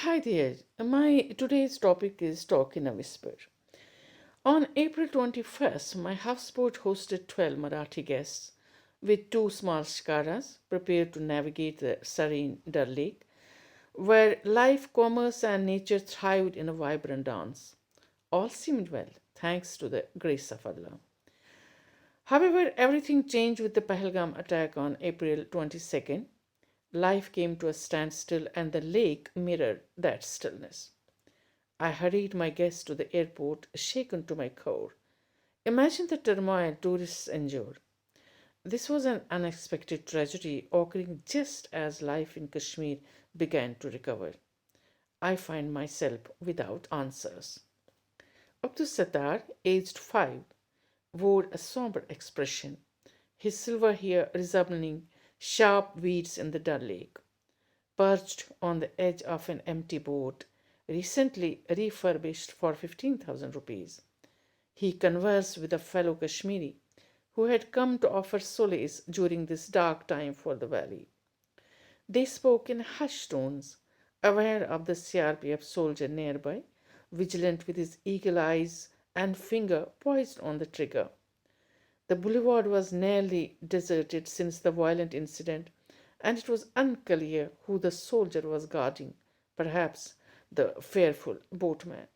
Hi there. My today's topic is Talk in a Whisper. On April 21st, my houseboat hosted 12 Marathi guests with two small shikaras prepared to navigate the serene Dal Lake, where life, commerce, and nature thrived in a vibrant dance. All seemed well, thanks to the grace of Allah. However, everything changed with the Pahalgam attack on April 22nd. Life came to a standstill, and the lake mirrored that stillness. I hurried my guests to the airport, shaken to my core. Imagine the turmoil tourists endured. This was an unexpected tragedy occurring just as life in Kashmir began to recover. I find myself without answers. Abdus Sattar, aged 5, wore a somber expression, his silver hair resembling sharp weeds in the Dal Lake. Perched on the edge of an empty boat, recently refurbished for 15,000 rupees, he conversed with a fellow Kashmiri who had come to offer solace during this dark time for the valley. They spoke in hushed tones, aware of the CRPF soldier nearby, vigilant with his eagle eyes and finger poised on the trigger. The boulevard was nearly deserted since the violent incident, and it was unclear who the soldier was guarding, perhaps the fearful boatman.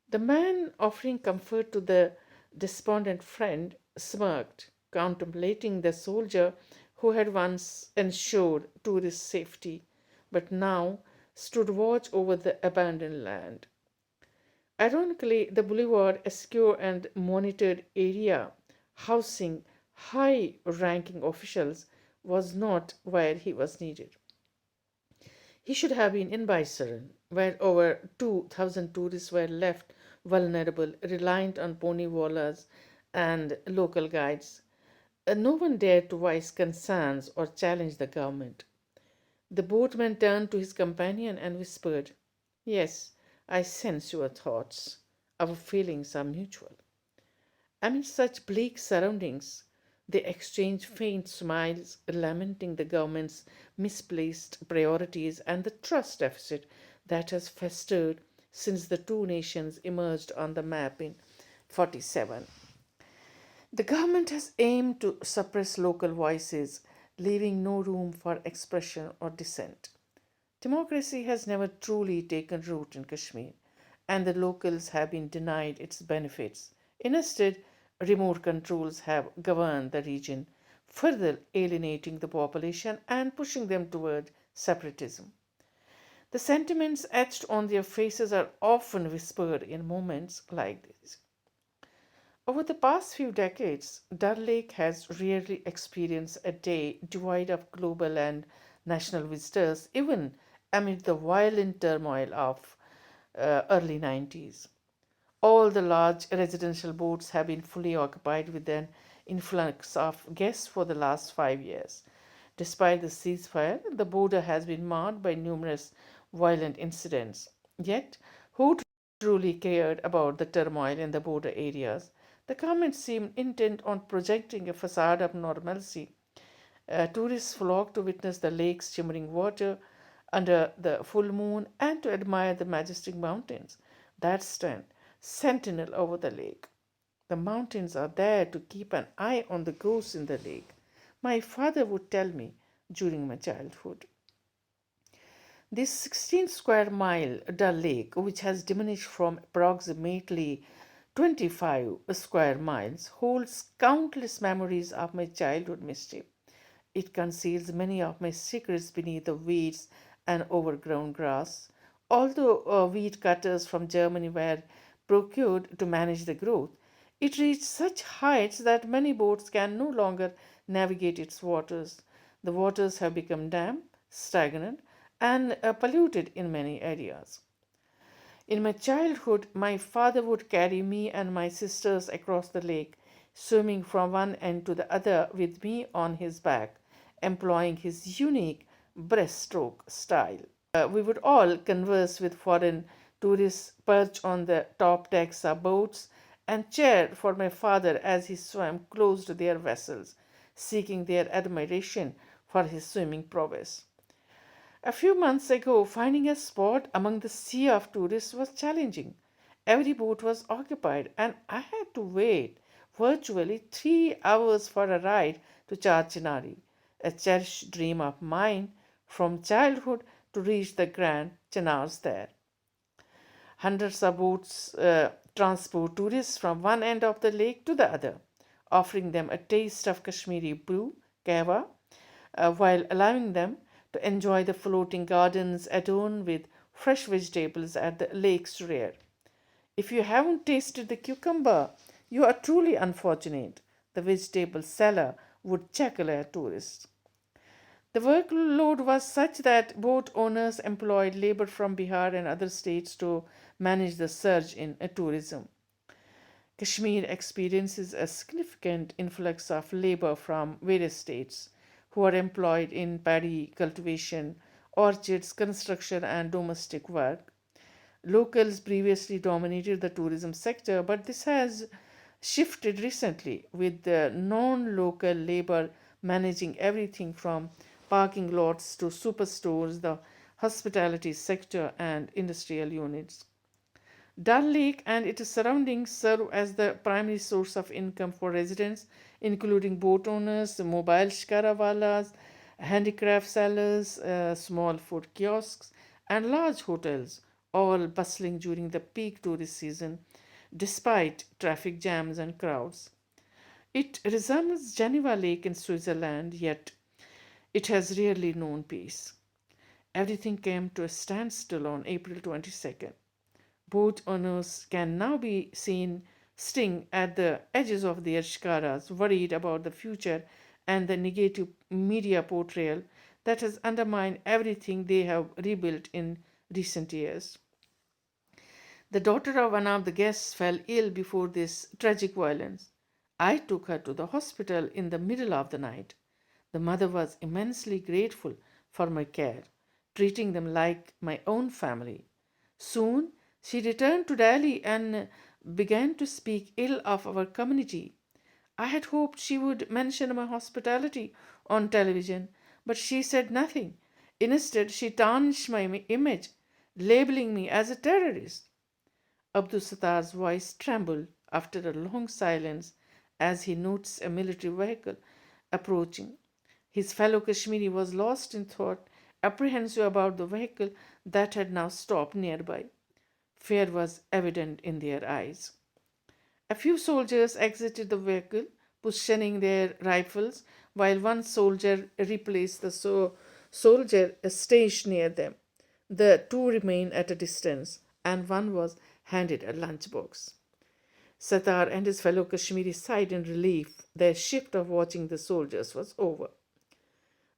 The man offering comfort to the despondent friend smirked, contemplating the soldier who had once ensured tourist safety, but now stood watch over the abandoned land. Ironically, the boulevard, a secure and monitored area housing high ranking officials, was not where he was needed. He should have been in Baisaran, where over 2,000 tourists were left vulnerable, reliant on pony wallahs and local guides. No one dared to voice concerns or challenge the government. The boatman turned to his companion and whispered, "Yes, I sense your thoughts. Our feelings are mutual." Amid such bleak surroundings, they exchanged faint smiles, lamenting the government's misplaced priorities and the trust deficit that has festered since the two nations emerged on the map in 47. The government has aimed to suppress local voices, leaving no room for expression or dissent. Democracy has never truly taken root in Kashmir, and the locals have been denied its benefits. Instead, remote controls have governed the region, further alienating the population and pushing them toward separatism. The sentiments etched on their faces are often whispered in moments like this. Over the past few decades, Dal Lake has rarely experienced a day devoid of global and national visitors, even amid the violent turmoil of early 90s. All the large residential boats have been fully occupied with an influx of guests for the last 5 years. Despite the ceasefire, the border has been marred by numerous violent incidents. Yet, who truly cared about the turmoil in the border areas? The government seemed intent on projecting a facade of normalcy. Tourists flock to witness the lake's shimmering water under the full moon and to admire the majestic mountains that stand sentinel over the lake. The mountains are there to keep an eye on the ghosts in the lake. My father would tell me during my childhood. This 16 square mile Dal Lake, which has diminished from approximately 25 square miles, holds countless memories of my childhood mischief. It conceals many of my secrets beneath the weeds and overgrown grass. Although weed cutters from Germany were procured to manage the growth, it reached such heights that many boats can no longer navigate its waters. The waters have become damp, stagnant, and polluted in many areas. In my childhood, my father would carry me and my sisters across the lake, swimming from one end to the other with me on his back, employing his unique breaststroke style. We would all converse with foreign tourists, perch on the top decks of boats, and cheer for my father as he swam close to their vessels, seeking their admiration for his swimming prowess. A few months ago, finding a spot among the sea of tourists was challenging. Every boat was occupied, and I had to wait virtually 3 hours for a ride to Charchinari, a cherished dream of mine from childhood to reach the Grand Chenars there. Hundreds of boats transport tourists from one end of the lake to the other, offering them a taste of Kashmiri brew, kahwa, while allowing them to enjoy the floating gardens adorned with fresh vegetables at the lake's rear. If you haven't tasted the cucumber, you are truly unfortunate, the vegetable seller would chuckle at tourists. The workload was such that boat owners employed labor from Bihar and other states to manage the surge in tourism. Kashmir experiences a significant influx of labor from various states who are employed in paddy cultivation, orchards, construction, and domestic work. Locals previously dominated the tourism sector, but this has shifted recently with the non local labor managing everything from parking lots to superstores, the hospitality sector, and industrial units. Dal Lake and its surroundings serve as the primary source of income for residents, including boat owners, mobile shikarawalas, handicraft sellers, small food kiosks, and large hotels, all bustling during the peak tourist season, despite traffic jams and crowds. It resembles Geneva Lake in Switzerland, yet it has rarely known peace. Everything came to a standstill on April 22nd. Boat owners can now be seen sitting at the edges of their shikaras, worried about the future and the negative media portrayal that has undermined everything they have rebuilt in recent years. The daughter of one of the guests fell ill before this tragic violence. I took her to the hospital in the middle of the night. The mother was immensely grateful for my care, treating them like my own family. Soon she returned to Delhi and began to speak ill of our community. I had hoped she would mention my hospitality on television, but she said nothing. Instead, she tarnished my image, labeling me as a terrorist. Abdul Sattar's voice trembled after a long silence as he noticed a military vehicle approaching. His fellow Kashmiri was lost in thought, apprehensive about the vehicle that had now stopped nearby. Fear was evident in their eyes. A few soldiers exited the vehicle, positioning their rifles, while one soldier replaced the soldier stationed near them. The two remained at a distance, and one was handed a lunchbox. Sattar and his fellow Kashmiri sighed in relief. Their shift of watching the soldiers was over.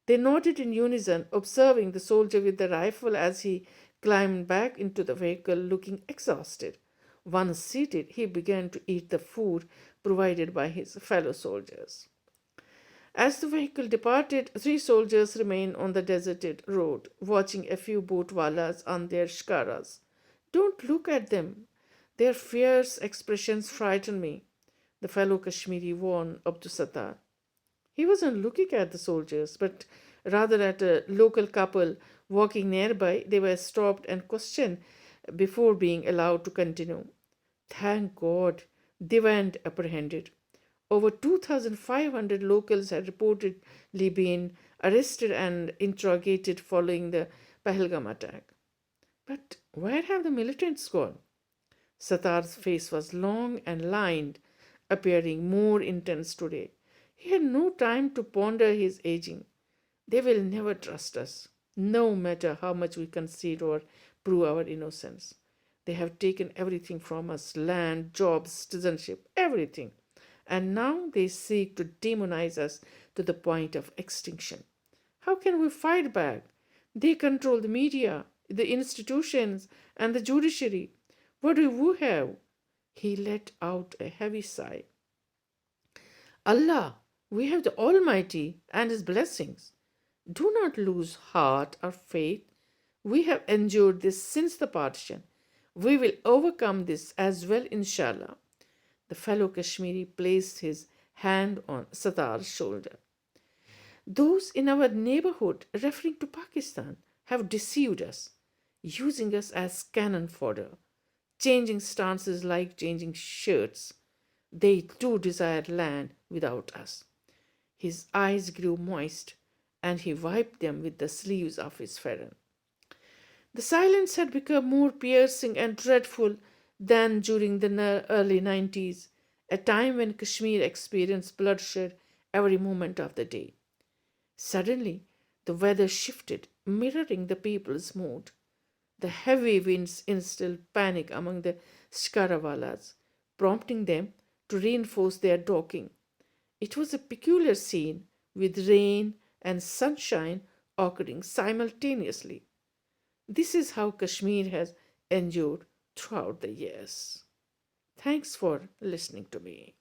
They nodded in unison, observing the soldier with the rifle as he climbed back into the vehicle looking exhausted. Once seated, he began to eat the food provided by his fellow soldiers. As the vehicle departed, three soldiers remained on the deserted road, watching a few boatwallas on their shikaras. Don't look at them. Their fierce expressions frighten me, the fellow Kashmiri warned Abdul Sattar. He wasn't looking at the soldiers, but rather at a local couple walking nearby. They were stopped and questioned before being allowed to continue. Thank God they weren't apprehended. Over 2,500 locals had reportedly been arrested and interrogated following the Pahalgam attack. But where have the militants gone? Sattar's face was long and lined, appearing more intense today. He had no time to ponder his aging. They will never trust us, no matter how much we concede or prove our innocence. They have taken everything from us: land, jobs, citizenship, everything. And now they seek to demonize us to the point of extinction. How can we fight back? They control the media, the institutions, and the judiciary. What do we have? He let out a heavy sigh. Allah, we have the Almighty and His blessings. Do not lose heart or faith. We have endured this since the partition. We will overcome this as well, inshallah. The fellow Kashmiri placed his hand on Sattar's shoulder. Those in our neighborhood, referring to Pakistan, have deceived us, using us as cannon fodder, changing stances like changing shirts. They too desired land without us. His eyes grew moist, and he wiped them with the sleeves of his feron. The silence had become more piercing and dreadful than during the early 90s, a time when Kashmir experienced bloodshed every moment of the day. Suddenly, the weather shifted, mirroring the people's mood. The heavy winds instilled panic among the Shkarawalas, prompting them to reinforce their docking. It was a peculiar scene, with rain and sunshine occurring simultaneously. This is how Kashmir has endured throughout the years. Thanks for listening to me.